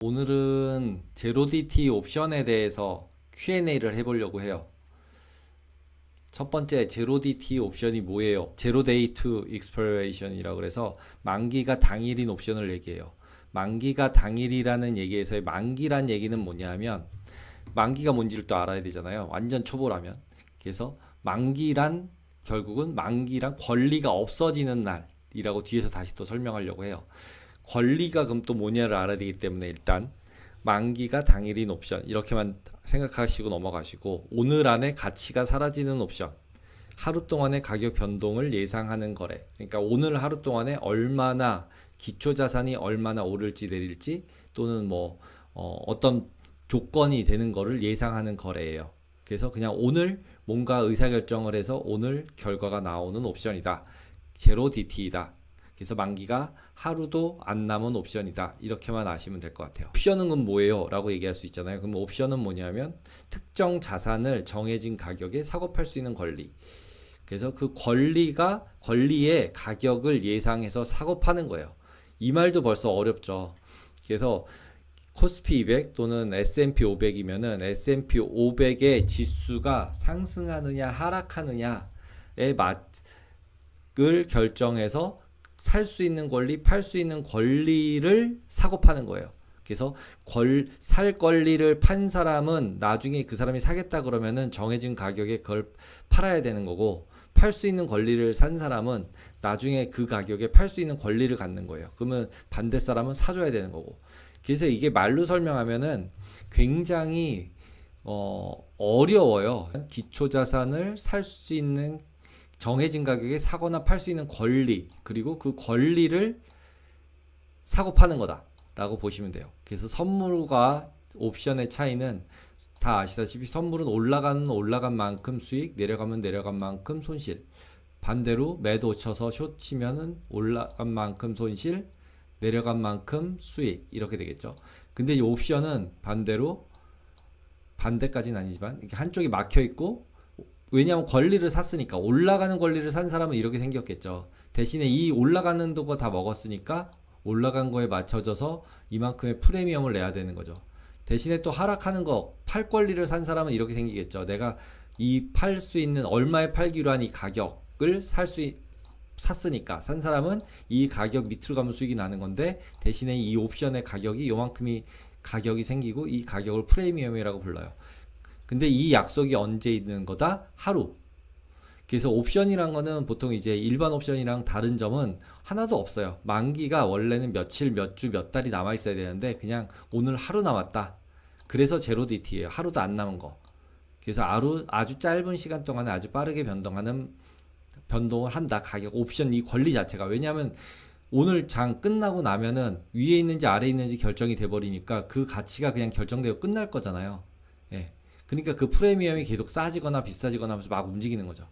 오늘은 제로디티 옵션에 대해서 Q&A를 해보려고 해요. 첫 번째, 제로디티 옵션이 뭐예요? 제로데이 투 익스파이레이션이라고 그래서 만기가 당일인 옵션을 얘기해요. 만기가 당일이라는 얘기에서의 만기란 얘기는 뭐냐면 만기가 뭔지를 또 알아야 되잖아요. 완전 초보라면. 그래서 만기란 결국은 만기란 권리가 없어지는 날이라고 뒤에서 다시 또 설명하려고 해요. 권리가 그럼 또 뭐냐를 알아야 되기 때문에 일단 만기가 당일인 옵션 이렇게만 생각하시고 넘어가시고, 오늘 안에 가치가 사라지는 옵션, 하루 동안의 가격 변동을 예상하는 거래. 그러니까 오늘 하루 동안에 얼마나 기초자산이 얼마나 오를지 내릴지 또는 어떤 조건이 되는 거를 예상하는 거래예요. 그래서 그냥 오늘 뭔가 의사결정을 해서 오늘 결과가 나오는 옵션이다. 제로 DT이다. 그래서 만기가 하루도 안 남은 옵션이다. 이렇게만 아시면 될 것 같아요. 옵션은 뭐예요? 라고 얘기할 수 있잖아요. 그럼 옵션은 뭐냐면 특정 자산을 정해진 가격에 사고 팔 수 있는 권리. 그래서 그 권리의 가격을 예상해서 사고 파는 거예요. 이 말도 벌써 어렵죠. 그래서 코스피 200 또는 S&P 500이면은 S&P 500의 지수가 상승하느냐 하락하느냐의 맛을 결정해서 살 수 있는 권리, 팔 수 있는 권리를 사고 파는 거예요. 그래서 살 권리를 판 사람은 나중에 그 사람이 사겠다 그러면은 정해진 가격에 그걸 팔아야 되는 거고, 팔 수 있는 권리를 산 사람은 나중에 그 가격에 팔 수 있는 권리를 갖는 거예요. 그러면 반대 사람은 사줘야 되는 거고. 그래서 이게 말로 설명하면은 굉장히 어려워요. 기초자산을 살 수 있는 정해진 가격에 사거나 팔 수 있는 권리, 그리고 그 권리를 사고 파는 거다 라고 보시면 돼요. 그래서 선물과 옵션의 차이는 다 아시다시피 선물은 올라간 만큼 수익, 내려가면 내려간 만큼 손실. 반대로 매도 쳐서 숏 치면은 올라간 만큼 손실, 내려간 만큼 수익, 이렇게 되겠죠. 근데 이 옵션은 반대로, 반대까지는 아니지만 한쪽이 막혀 있고, 왜냐하면 권리를 샀으니까, 올라가는 권리를 산 사람은 이렇게 생겼겠죠. 대신에 이 올라가는 거 다 먹었으니까 올라간 거에 맞춰져서 이만큼의 프리미엄을 내야 되는 거죠. 대신에 또 하락하는 거, 팔 권리를 산 사람은 이렇게 생기겠죠. 내가 이 팔 수 있는 얼마에 팔기로 한 이 가격을 샀으니까, 산 사람은 이 가격 밑으로 가면 수익이 나는 건데, 대신에 이 옵션의 가격이 요만큼이 가격이 생기고 이 가격을 프리미엄이라고 불러요. 근데 이 약속이 언제 있는 거다? 하루. 그래서 옵션이란 거는 보통 이제 일반 옵션이랑 다른 점은 하나도 없어요. 만기가 원래는 며칠, 몇 주, 몇 달이 남아 있어야 되는데 그냥 오늘 하루 남았다. 그래서 제로 DT예요. 하루도 안 남은 거. 그래서 아주 짧은 시간 동안에 아주 빠르게 변동을 한다. 가격, 옵션 이 권리 자체가. 왜냐하면 오늘 장 끝나고 나면은 위에 있는지 아래에 있는지 결정이 돼버리니까 그 가치가 그냥 결정되고 끝날 거잖아요. 예. 그러니까 그 프리미엄이 계속 싸지거나 비싸지거나 하면서 막 움직이는 거죠.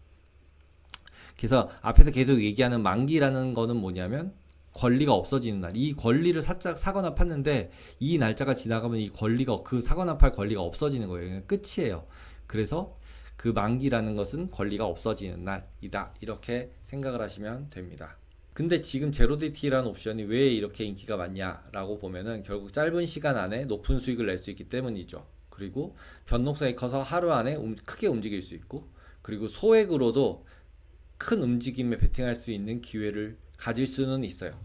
그래서 앞에서 계속 얘기하는 만기라는 거는 뭐냐면 권리가 없어지는 날. 이 권리를 사거나 팠는데 이 날짜가 지나가면 이 권리가, 그 사거나 팔 권리가 없어지는 거예요. 끝이에요. 그래서 그 만기라는 것은 권리가 없어지는 날이다. 이렇게 생각을 하시면 됩니다. 근데 지금 제로디티라는 옵션이 왜 이렇게 인기가 많냐라고 보면은 결국 짧은 시간 안에 높은 수익을 낼 수 있기 때문이죠. 그리고 변동성이 커서 하루 안에 크게 움직일 수 있고, 그리고 소액으로도 큰 움직임에 베팅할 수 있는 기회를 가질 수는 있어요.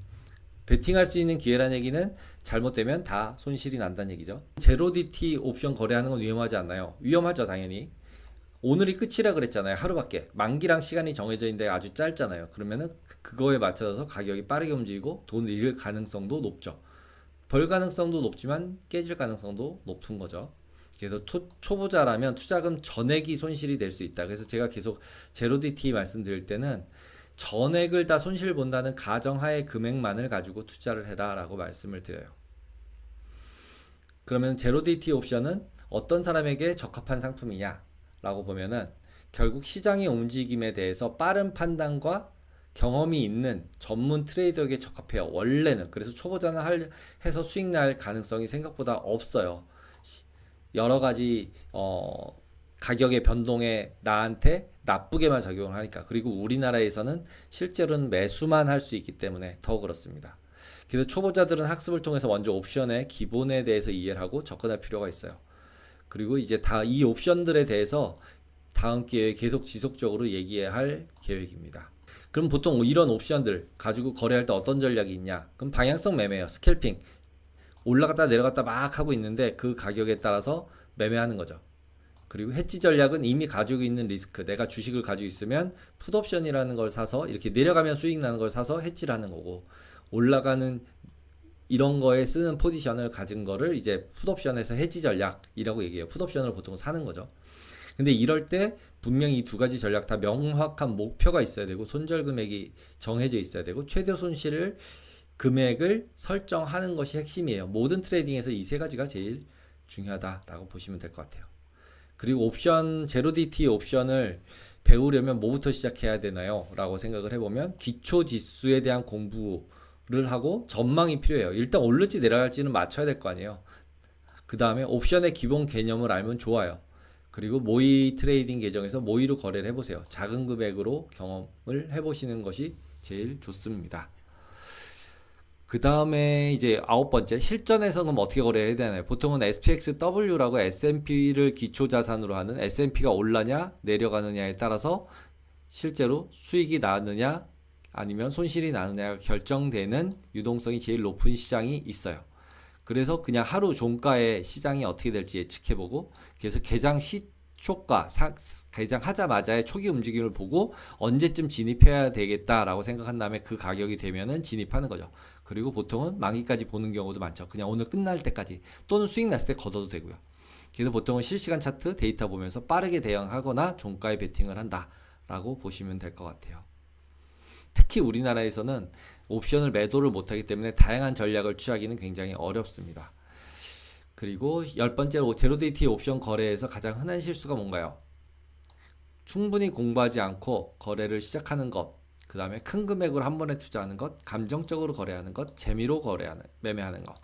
베팅할 수 있는 기회라는 얘기는 잘못되면 다 손실이 난다는 얘기죠. 제로디티 옵션 거래하는 건 위험하지 않나요? 위험하죠, 당연히. 오늘이 끝이라 그랬잖아요. 하루밖에. 만기랑 시간이 정해져 있는데 아주 짧잖아요. 그러면은 그거에 맞춰서 가격이 빠르게 움직이고 돈 잃을 가능성도 높죠. 벌 가능성도 높지만 깨질 가능성도 높은 거죠. 그래서 초보자라면 투자금 전액이 손실이 될 수 있다. 그래서 제가 계속 제로디티 말씀드릴 때는 전액을 다 손실 본다는 가정하에 금액만을 가지고 투자를 해라 라고 말씀을 드려요. 그러면 제로디티 옵션은 어떤 사람에게 적합한 상품이냐 라고 보면은 결국 시장의 움직임에 대해서 빠른 판단과 경험이 있는 전문 트레이더에게 적합해요. 원래는. 그래서 초보자는 해서 수익 날 가능성이 생각보다 없어요. 여러 가지 가격의 변동에 나한테 나쁘게만 작용을 하니까. 그리고 우리나라에서는 실제로는 매수만 할 수 있기 때문에 더 그렇습니다. 그래서 초보자들은 학습을 통해서 먼저 옵션의 기본에 대해서 이해를 하고 접근할 필요가 있어요. 그리고 이제 다 이 옵션들에 대해서 다음 기회에 계속 지속적으로 얘기해야 할 계획입니다. 그럼 보통 이런 옵션들 가지고 거래할 때 어떤 전략이 있냐? 그럼 방향성 매매예요. 스캘핑. 올라갔다 내려갔다 막 하고 있는데 그 가격에 따라서 매매하는 거죠. 그리고 해지 전략은 이미 가지고 있는 리스크, 내가 주식을 가지고 있으면 풋옵션이라는 걸 사서 이렇게 내려가면 수익 나는 걸 사서 해지를 하는 거고, 올라가는 이런 거에 쓰는 포지션을 가진 거를 이제 풋옵션에서 해지 전략이라고 얘기해요. 풋옵션을 보통 사는 거죠. 근데 이럴 때 분명히 이 두 가지 전략 다 명확한 목표가 있어야 되고, 손절 금액이 정해져 있어야 되고, 최대 손실을 금액을 설정하는 것이 핵심이에요. 모든 트레이딩에서 이 세 가지가 제일 중요하다라고 보시면 될 것 같아요. 그리고 옵션, 제로디티 옵션을 배우려면 뭐부터 시작해야 되나요? 라고 생각을 해보면 기초 지수에 대한 공부를 하고 전망이 필요해요. 일단 오를지 내려갈지는 맞춰야 될 거 아니에요. 그 다음에 옵션의 기본 개념을 알면 좋아요. 그리고 모의 트레이딩 계정에서 모의로 거래를 해보세요. 작은 금액으로 경험을 해보시는 것이 제일 좋습니다. 그 다음에 이제 9번째, 실전에서는 어떻게 거래해야 되나요? 보통은 SPXW라고 S&P를 기초 자산으로 하는, S&P가 올라냐 내려가느냐에 따라서 실제로 수익이 나느냐 아니면 손실이 나느냐가 결정되는 유동성이 제일 높은 시장이 있어요. 그래서 그냥 하루 종가의 시장이 어떻게 될지 예측해보고, 그래서 개장 시초가, 개장하자마자의 초기 움직임을 보고 언제쯤 진입해야 되겠다라고 생각한 다음에 그 가격이 되면은 진입하는 거죠. 그리고 보통은 만기까지 보는 경우도 많죠. 그냥 오늘 끝날 때까지, 또는 수익 났을 때 걷어도 되고요. 그래서 보통은 실시간 차트 데이터 보면서 빠르게 대응하거나 종가에 베팅을 한다라고 보시면 될 것 같아요. 특히 우리나라에서는 옵션을 매도를 못하기 때문에 다양한 전략을 취하기는 굉장히 어렵습니다. 그리고 10번째로 제로데이티 옵션 거래에서 가장 흔한 실수가 뭔가요? 충분히 공부하지 않고 거래를 시작하는 것, 그 다음에 큰 금액으로 한 번에 투자하는 것, 감정적으로 거래하는 것, 재미로 매매하는 것,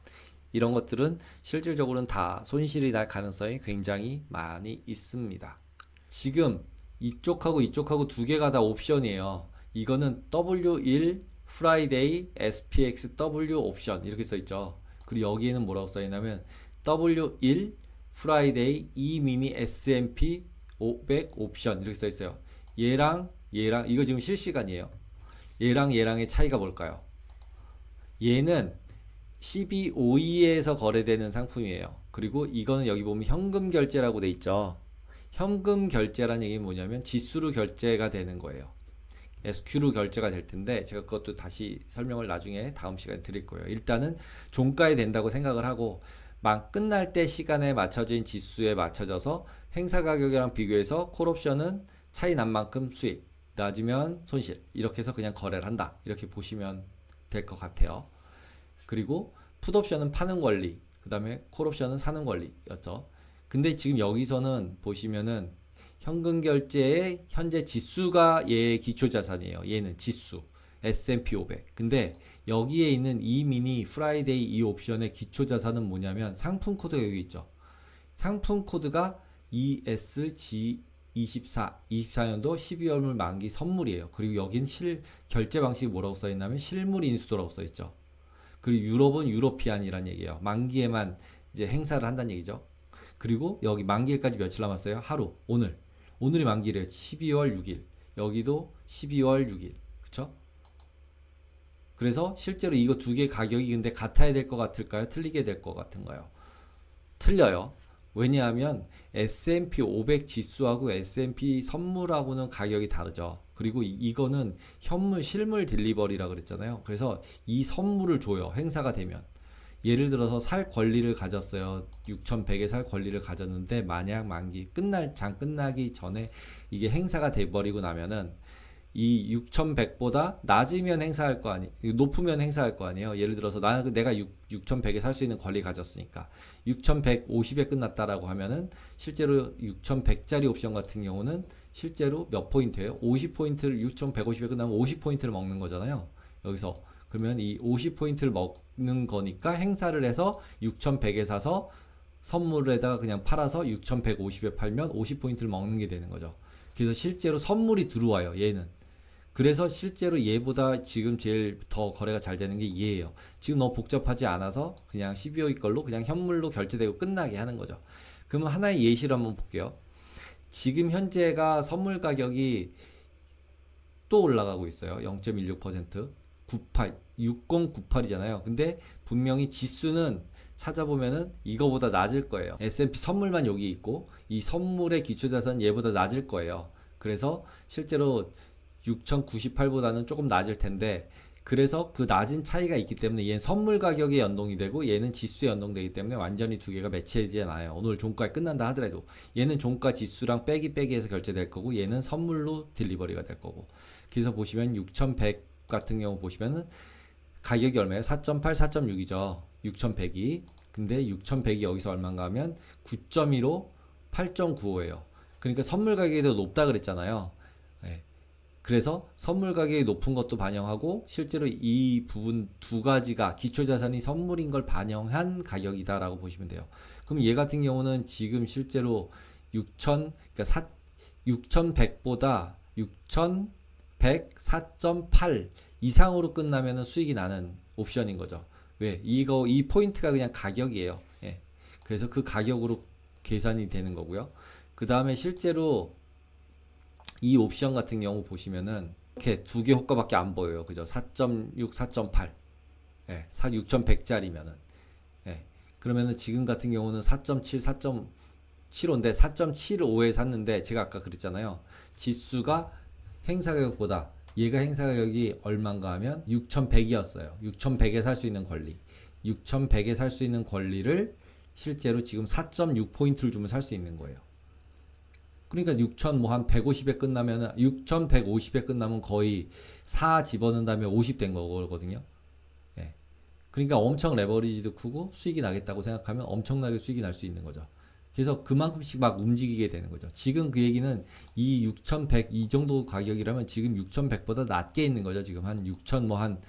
이런 것들은 실질적으로는 다 손실이 날 가능성이 굉장히 많이 있습니다. 지금 이쪽하고 이쪽하고 두 개가 다 옵션이에요. 이거는 W1 프라이데이 SPXW 옵션 이렇게 써있죠. 그리고 여기에는 뭐라고 써있냐면 W1 프라이데이 E-mini S&P 500 옵션 이렇게 써있어요. 얘랑 이거 지금 실시간이에요. 얘랑의 차이가 뭘까요? 얘는 CBOE에서 거래되는 상품이에요. 그리고 이거는 여기 보면 현금 결제라고 돼 있죠. 현금 결제라는 얘기는 뭐냐면 지수로 결제가 되는 거예요. SQ로 결제가 될 텐데 제가 그것도 다시 설명을 나중에 다음 시간에 드릴 거예요. 일단은 종가에 된다고 생각을 하고, 끝날 때 시간에 맞춰진 지수에 맞춰져서 행사 가격이랑 비교해서 콜옵션은 차이 난 만큼 수익, 낮으면 손실, 이렇게 해서 그냥 거래를 한다, 이렇게 보시면 될 것 같아요. 그리고 풋옵션은 파는 권리, 그 다음에 콜옵션은 사는 권리였죠. 근데 지금 여기서는 보시면은 현금 결제의 현재 지수가 얘의 기초 자산이에요. 얘는 지수 S&P 500. 근데 여기에 있는 이 미니 프라이데이 이 옵션의 기초 자산은 뭐냐면 상품 코드가 여기 있죠. 상품 코드가 ESG 24년도 12월물 만기 선물이에요. 그리고 여긴 결제 방식이 뭐라고 써있냐면 실물 인수도라고 써있죠. 그리고 유럽은 유로피안이란 얘기예요. 만기에만 이제 행사를 한다는 얘기죠. 그리고 여기 만기일까지 며칠 남았어요? 하루. 오늘이 만기래요. 12월 6일. 여기도 12월 6일. 그쵸? 그래서 실제로 이거 두 개 가격이 근데 같아야 될 것 같을까요? 틀리게 될 것 같은가요? 틀려요. 왜냐하면 S&P 500 지수하고 S&P 선물하고는 가격이 다르죠. 그리고 이거는 실물 딜리버리라 그랬잖아요. 그래서 이 선물을 줘요. 행사가 되면. 예를 들어서 살 권리를 가졌어요. 6,100에 살 권리를 가졌는데 만약 장 끝나기 전에 이게 행사가 돼버리고 나면은 이 6,100보다 낮으면 행사할 거 아니, 높으면 행사할 거 아니에요. 예를 들어서 내가 6,100에 살 수 있는 권리 가졌으니까 6,150에 끝났다라고 하면은 실제로 6,100짜리 옵션 같은 경우는 실제로 몇 포인트예요? 50포인트를 6,150에 끝나면 50포인트를 먹는 거잖아요. 여기서 그러면 이 50포인트를 먹는 거니까 행사를 해서 6,100에 사서 선물에다가 그냥 팔아서 6,150에 팔면 50포인트를 먹는 게 되는 거죠. 그래서 실제로 선물이 들어와요. 얘는. 그래서 실제로 얘보다 지금 제일 더 거래가 잘 되는 게 얘예요. 지금 너무 복잡하지 않아서 그냥 12호 걸로 그냥 현물로 결제되고 끝나게 하는 거죠. 그러면 하나의 예시를 한번 볼게요. 지금 현재가 선물 가격이 또 올라가고 있어요. 0.16%, 6098이잖아요. 근데 분명히 지수는 찾아보면은 이거보다 낮을 거예요. S&P 선물만 여기 있고 이 선물의 기초자산 얘보다 낮을 거예요. 그래서 실제로 6098보다는 조금 낮을 텐데, 그래서 그 낮은 차이가 있기 때문에 얘는 선물 가격에 연동이 되고 얘는 지수에 연동되기 때문에 완전히 두 개가 매치되지 않아요. 오늘 종가에 끝난다 하더라도 얘는 종가 지수랑 빼기 해서 결제될 거고 얘는 선물로 딜리버리가 될 거고. 그래서 보시면 6100 같은 경우 보시면은 가격이 얼마예요? 4.8, 4.6이죠. 6100이. 근데 6100이 여기서 얼마인가 하면 9.15, 8.95예요. 그러니까 선물 가격이 더 높다 그랬잖아요. 네. 그래서 선물 가격이 높은 것도 반영하고 실제로 이 부분 두 가지가 기초자산이 선물인 걸 반영한 가격이다라고 보시면 돼요. 그럼 얘 같은 경우는 지금 실제로 6100보다 6100 4.8 이상으로 끝나면은 수익이 나는 옵션인 거죠. 왜? 이 포인트가 그냥 가격이에요. 예. 그래서 그 가격으로 계산이 되는 거고요. 그 다음에 실제로 이 옵션 같은 경우 보시면은 이렇게 두 개 효과밖에 안 보여요. 그죠? 4.6, 4.8. 예, 6100짜리면은. 예. 그러면은 지금 같은 경우는 4.7, 4.75인데 4.75에 샀는데 제가 아까 그랬잖아요. 지수가 행사 가격보다 얘가 행사 가격이 얼마인가 하면 6100이었어요. 6100에 살 수 있는 권리. 6100에 살 수 있는 권리를 실제로 지금 4.6포인트를 주면 살 수 있는 거예요. 그러니까 6,000 뭐 한 150에 끝나면 6,150에 끝나면 거의 4 집어넣은 다음에 50 된 거거든요. 예. 그러니까 엄청 레버리지도 크고 수익이 나겠다고 생각하면 엄청나게 수익이 날 수 있는 거죠. 그래서 그만큼씩 막 움직이게 되는 거죠. 지금 그 얘기는 이 6,100 이 정도 가격이라면 지금 6,100보다 낮게 있는 거죠. 지금 한 6,000 뭐 한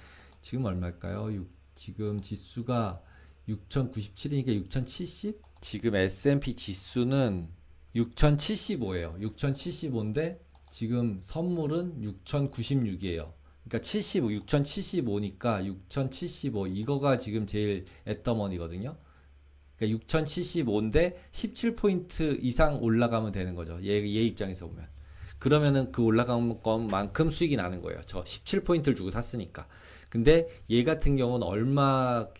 지금 얼마일까요? 지금 지수가 6,097이니까 6,070? 지금 S&P 지수는 6,075예요. 6,075인데 지금 선물은 6,096이에요. 그러니까 75, 6,075니까 6,075 이거가 지금 제일 앳더머니거든요. 그러니까 6,075인데 17포인트 이상 올라가면 되는 거죠. 얘 입장에서 보면. 그러면은 그 올라간 것만큼 수익이 나는 거예요. 저 17포인트를 주고 샀으니까. 근데 얘 같은 경우는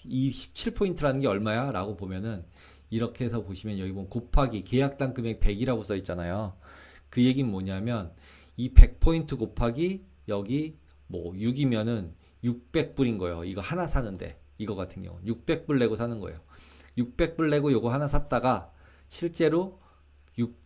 이 17포인트라는 게 얼마야? 라고 보면은 이렇게 해서 보시면 여기 보면 곱하기 계약당 금액 100이라고 써 있잖아요. 그 얘기는 뭐냐면 이 100포인트 곱하기 여기 뭐 6이면은 600불인 거예요. 이거 하나 사는데 이거 같은 경우 600불 내고 사는 거예요. 600불 내고 요거 하나 샀다가 실제로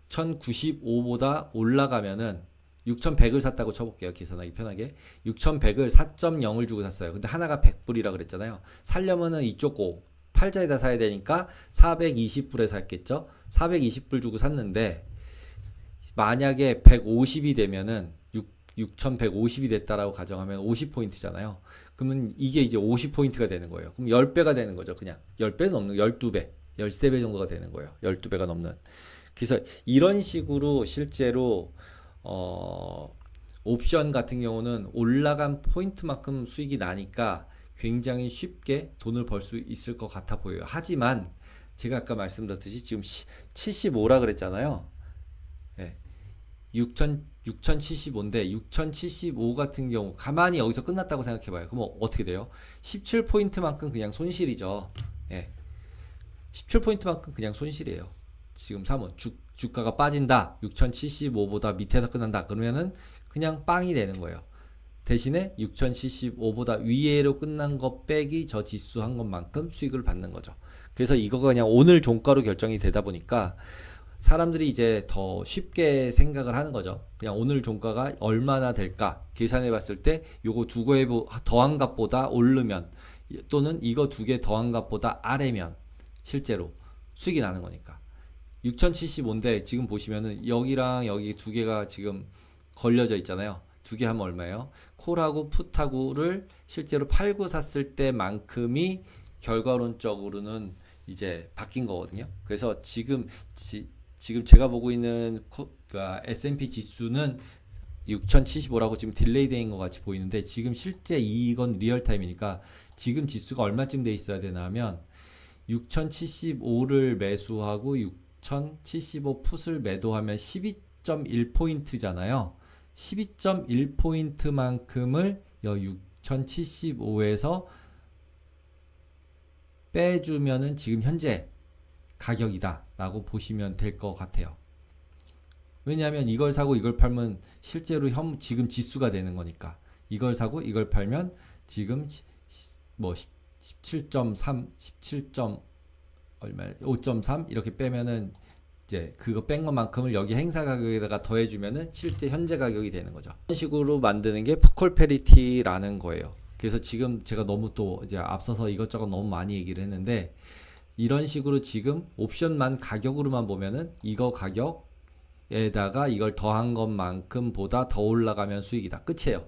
6095보다 올라가면은 6100을 샀다고 쳐볼게요. 계산하기 편하게. 6100을 4.0을 주고 샀어요. 근데 하나가 100불이라 그랬잖아요. 살려면은 이쪽 거 팔자에다 사야 되니까 420불에 샀겠죠. 420불 주고 샀는데 만약에 150이 되면은 6150이 됐다라고 가정하면 50포인트잖아요. 그러면 이게 이제 50포인트가 되는 거예요. 그럼 10배가 되는 거죠. 그냥 10배 넘는 12배, 13배 정도가 되는 거예요. 12배가 넘는. 그래서 이런 식으로 실제로 옵션 같은 경우는 올라간 포인트만큼 수익이 나니까 굉장히 쉽게 돈을 벌 수 있을 것 같아 보여요. 하지만 제가 아까 말씀드렸듯이 지금 75라 그랬잖아요. 예. 6075인데 6075 같은 경우 가만히 여기서 끝났다고 생각해봐요. 그럼 어떻게 돼요? 17포인트만큼 그냥 손실이죠. 예. 17포인트만큼 그냥 손실이에요. 지금 사면 주가가 빠진다. 6075보다 밑에서 끝난다. 그러면은 그냥 빵이 되는 거예요. 대신에 6075보다 위에로 끝난 것 빼기 저 지수 한 것만큼 수익을 받는 거죠. 그래서 이거가 그냥 오늘 종가로 결정이 되다 보니까 사람들이 이제 더 쉽게 생각을 하는 거죠. 그냥 오늘 종가가 얼마나 될까 계산해 봤을 때 요거 두 개의 더한 값보다 오르면 또는 이거 두 개 더한 값보다 아래면 실제로 수익이 나는 거니까. 6075인데 지금 보시면은 여기랑 여기 두 개가 지금 걸려져 있잖아요. 두 개 하면 얼마예요? 콜하고 풋하고를 실제로 팔고 샀을 때만큼이 결과론적으로는 이제 바뀐 거거든요. 그래서 지금 제가 보고 있는 S&P 지수는 6075라고 지금 딜레이 된 것 같이 보이는데 지금 실제 이건 리얼타임이니까 지금 지수가 얼마쯤 돼 있어야 되나 하면 6075를 매수하고 6075 풋을 매도하면 12.1포인트잖아요. 12.1포인트만큼을 6075에서 빼주면은 지금 현재 가격이다 라고 보시면 될 것 같아요. 왜냐하면 이걸 사고 이걸 팔면 실제로 지금 지수가 되는 거니까 이걸 사고 이걸 팔면 지금 뭐 17.3, 17. 얼마 5.3 이렇게 빼면은 이제 그거 뺀 것만큼을 여기 행사 가격에다가 더해주면은 실제 현재 가격이 되는 거죠. 이런 식으로 만드는 게 풋콜 패리티라는 거예요. 그래서 지금 제가 너무 또 이제 앞서서 이것저것 너무 많이 얘기를 했는데 이런 식으로 지금 옵션만 가격으로만 보면은 이거 가격에다가 이걸 더한 것만큼 보다 더 올라가면 수익이다. 끝이에요.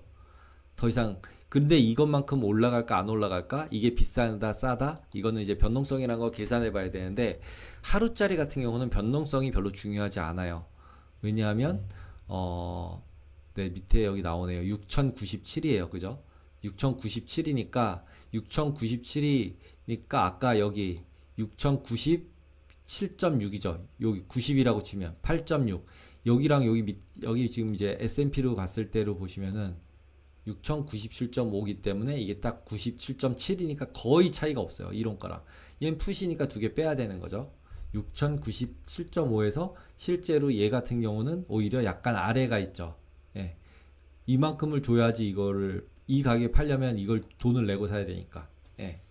더 이상. 근데 이것만큼 올라갈까 안 올라갈까? 이게 비싸다 싸다? 이거는 이제 변동성이라는 거 계산해 봐야 되는데 하루짜리 같은 경우는 변동성이 별로 중요하지 않아요. 왜냐하면 네, 밑에 여기 나오네요. 6097이에요. 그죠? 6097이니까 6097이니까 아까 여기 6097.6이죠. 여기 90이라고 치면 8.6. 여기랑 여기 지금 이제 S&P로 갔을 때로 보시면은 6097.5이기 때문에 이게 딱 97.7이니까 거의 차이가 없어요. 이론가랑. 얘는 푸시니까 두 개 빼야 되는 거죠. 6097.5에서 실제로 얘 같은 경우는 오히려 약간 아래가 있죠. 예. 이만큼을 줘야지 이 가격에 팔려면 이걸 돈을 내고 사야 되니까. 예.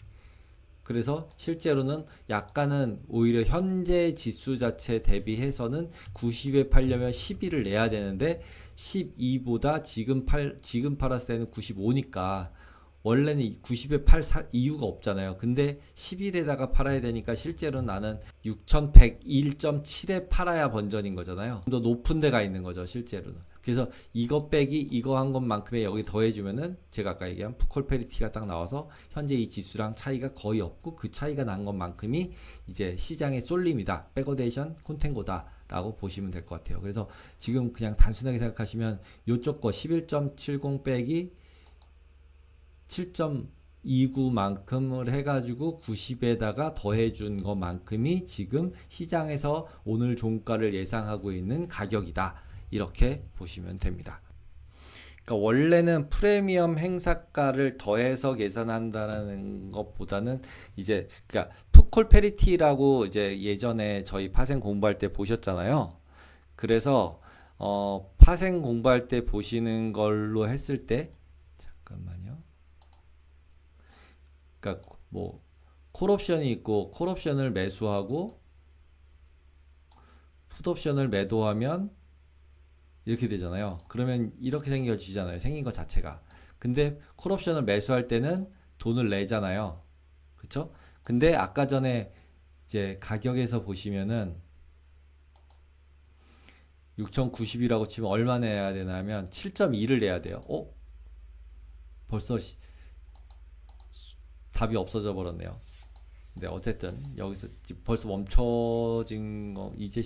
그래서 실제로는 약간은 오히려 현재 지수 자체 대비해서는 90에 팔려면 12를 내야 되는데 12보다 지금 팔았을 때는 95니까 원래는 90에 팔 이유가 없잖아요. 근데 11에다가 팔아야 되니까 실제로는 나는 6101.7에 팔아야 번전인 거잖아요. 좀 더 높은 데가 있는 거죠, 실제로는. 그래서 이거 빼기 이거 한 것만큼에 여기 더해주면은 제가 아까 얘기한 풋콜 패리티가 딱 나와서 현재 이 지수랑 차이가 거의 없고 그 차이가 난 것만큼이 이제 시장의 쏠림이다. 백어데이션 콘텐고다 라고 보시면 될 것 같아요. 그래서 지금 그냥 단순하게 생각하시면 요쪽 거 11.70 빼기 7.29만큼을 해가지고 90에다가 더해준 것만큼이 지금 시장에서 오늘 종가를 예상하고 있는 가격이다. 이렇게 보시면 됩니다. 그러니까 원래는 프리미엄 행사가를 더해서 계산한다는 것보다는 이제 그러니까 풋콜 패리티라고 이제 예전에 저희 파생 공부할 때 보셨잖아요. 그래서 파생 공부할 때 보시는 걸로 했을 때 잠깐만요. 그러니까 뭐 콜옵션이 있고 콜옵션을 매수하고 풋옵션을 매도하면 이렇게 되잖아요. 그러면 이렇게 생겨지잖아요. 생긴 것 자체가. 근데 콜옵션을 매수할 때는 돈을 내잖아요. 그쵸? 근데 아까 전에 이제 가격에서 보시면은 6090이라고 치면 얼마 내야 되나 하면 7.2를 내야 돼요. 벌써 답이 없어져 버렸네요. 근데 어쨌든 여기서 벌써 멈춰진 거 이제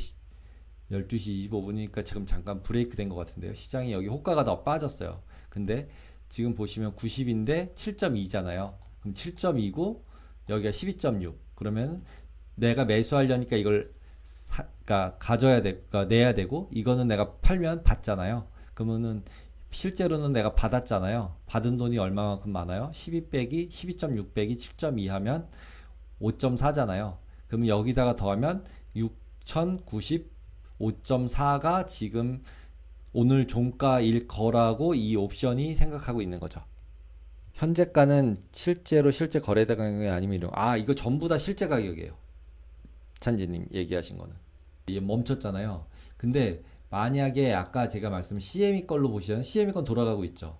12시 25분이니까 지금 잠깐 브레이크 된 것 같은데요. 시장이 여기 호가가 더 빠졌어요. 근데 지금 보시면 90인데 7.2잖아요. 그럼 7.2고 여기가 12.6. 그러면 내가 매수하려니까 이걸 그러니까 그러니까 내야 되고 이거는 내가 팔면 받잖아요. 그러면은 실제로는 내가 받았잖아요. 받은 돈이 얼마만큼 많아요? 12 빼기 12.6 빼기 7.2 하면 5.4잖아요. 그럼 여기다가 더하면 6095.4가 지금 오늘 종가일 거라고 이 옵션이 생각하고 있는 거죠. 현재가는 실제 거래대 가격이 아니면 이거 전부 다 실제 가격이에요. 찬지님 얘기하신 거는 이게 멈췄잖아요. 근데 만약에 아까 제가 말씀한 CME 걸로 보시면 CME 건 돌아가고 있죠.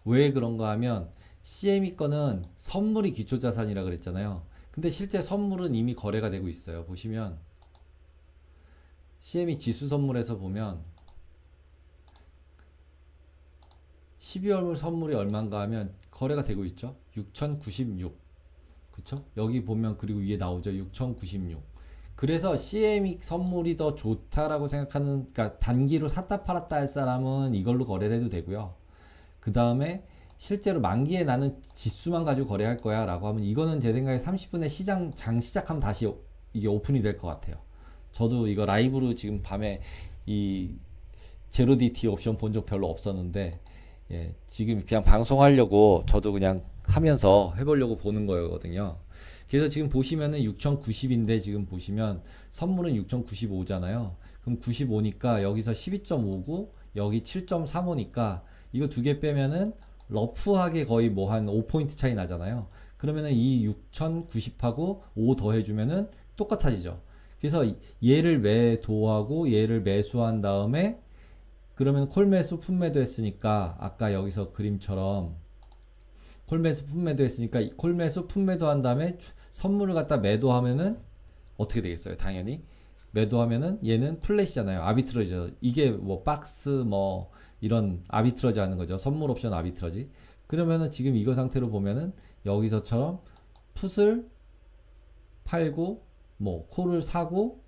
왜 그런가 하면 CME 거는 선물이 기초자산이라 그랬잖아요. 근데 실제 선물은 이미 거래가 되고 있어요. 보시면 CME 지수 선물에서 보면 12월물 선물이 얼마인가 하면 거래가 되고 있죠. 6096. 그쵸? 여기 보면 그리고 위에 나오죠. 6096. 그래서 CME 선물이 더 좋다라고 생각하는, 그러니까 단기로 샀다 팔았다 할 사람은 이걸로 거래를 해도 되고요. 그 다음에 실제로 만기에 나는 지수만 가지고 거래할 거야 라고 하면 이거는 제 생각에 30분에 장 시작하면 다시 이게 오픈이 될 것 같아요. 저도 이거 라이브로 지금 밤에 이 제로디티 옵션 본 적 별로 없었는데, 예, 지금 그냥 방송하려고 저도 그냥 하면서 해보려고 보는 거거든요. 그래서 지금 보시면은 6090인데 지금 보시면 선물은 6095잖아요. 그럼 95니까 여기서 12.59, 여기 7.35니까 이거 두 개 빼면은 러프하게 거의 뭐 한 5포인트 차이 나잖아요. 그러면은 이 6090하고 5 더해주면은 똑같아지죠. 그래서 얘를 매도하고 얘를 매수한 다음에 그러면 콜매수 풋매도 했으니까 아까 여기서 그림처럼 콜매수 풋매도 했으니까 콜매수 풋매도 한 다음에 선물을 갖다 매도하면은 어떻게 되겠어요? 당연히 매도하면은 얘는 플랫이잖아요. 아비트러지죠. 이게 뭐 박스 뭐 이런 아비트러지 하는 거죠. 선물 옵션 아비트러지. 그러면은 지금 이거 상태로 보면은 여기서처럼 풋을 팔고 뭐 콜을 사고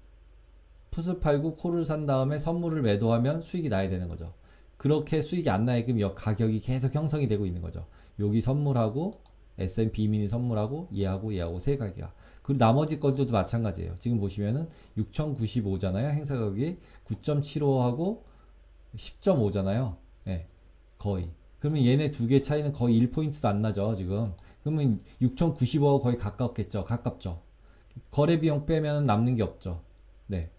풋을 팔고 콜을 산 다음에 선물을 매도하면 수익이 나야 되는 거죠. 그렇게 수익이 안 나게끔 가격이 계속 형성이 되고 있는 거죠. 여기 선물하고 S&P 미니 선물하고 얘하고 세 가지가. 그리고 나머지 것들도 마찬가지예요. 지금 보시면은 6095잖아요. 행사 가격이 9.75하고 10.5잖아요. 예, 거의. 그러면 얘네 두 개 차이는 거의 1포인트도 안 나죠, 지금. 그러면 6095하고 거의 가깝죠. 거래 비용 빼면 남는 게 없죠. 네.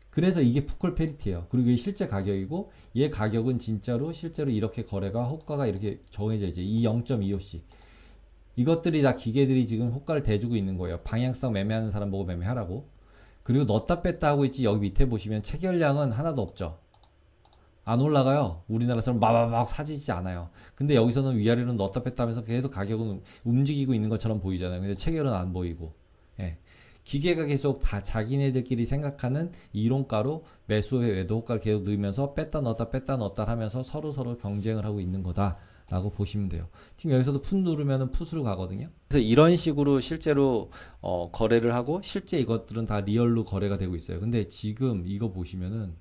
그래서 이게 풋콜 페리티예요. 그리고 이게 실제 가격이고 얘 가격은 진짜로 실제로 이렇게 거래가 호가가 이렇게 정해져 있죠. 이 0.25씩. 이것들이 다 기계들이 지금 호가를 대주고 있는 거예요. 방향성 매매하는 사람 보고 매매하라고. 그리고 넣었다 뺐다 하고 있지. 여기 밑에 보시면 체결량은 하나도 없죠. 안 올라가요. 우리나라처럼 마바박 사지지 않아요. 근데 여기서는 위아래로 넣었다 뺐다 하면서 계속 가격은 움직이고 있는 것처럼 보이잖아요. 근데 체결은 안 보이고. 예. 기계가 계속 다 자기네들끼리 생각하는 이론가로 매수의 매도 호가를 계속 넣으면서 뺐다 넣었다 하면서 서로 경쟁을 하고 있는 거다라고 보시면 돼요. 지금 여기서도 풋 누르면은 풋으로 가거든요. 그래서 이런 식으로 실제로 거래를 하고 실제 이것들은 다 리얼로 거래가 되고 있어요. 근데 지금 이거 보시면은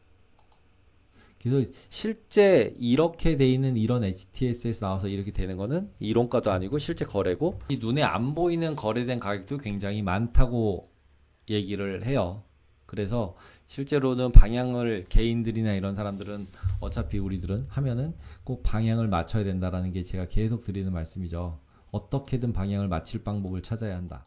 그래서 실제 이렇게 돼 있는 이런 HTS에서 나와서 이렇게 되는 거는 이론가도 아니고 실제 거래고, 이 눈에 안 보이는 거래된 가격도 굉장히 많다고 얘기를 해요. 그래서 실제로는 방향을 개인들이나 이런 사람들은 어차피 우리들은 하면은 꼭 방향을 맞춰야 된다라는 게 제가 계속 드리는 말씀이죠. 어떻게든 방향을 맞출 방법을 찾아야 한다.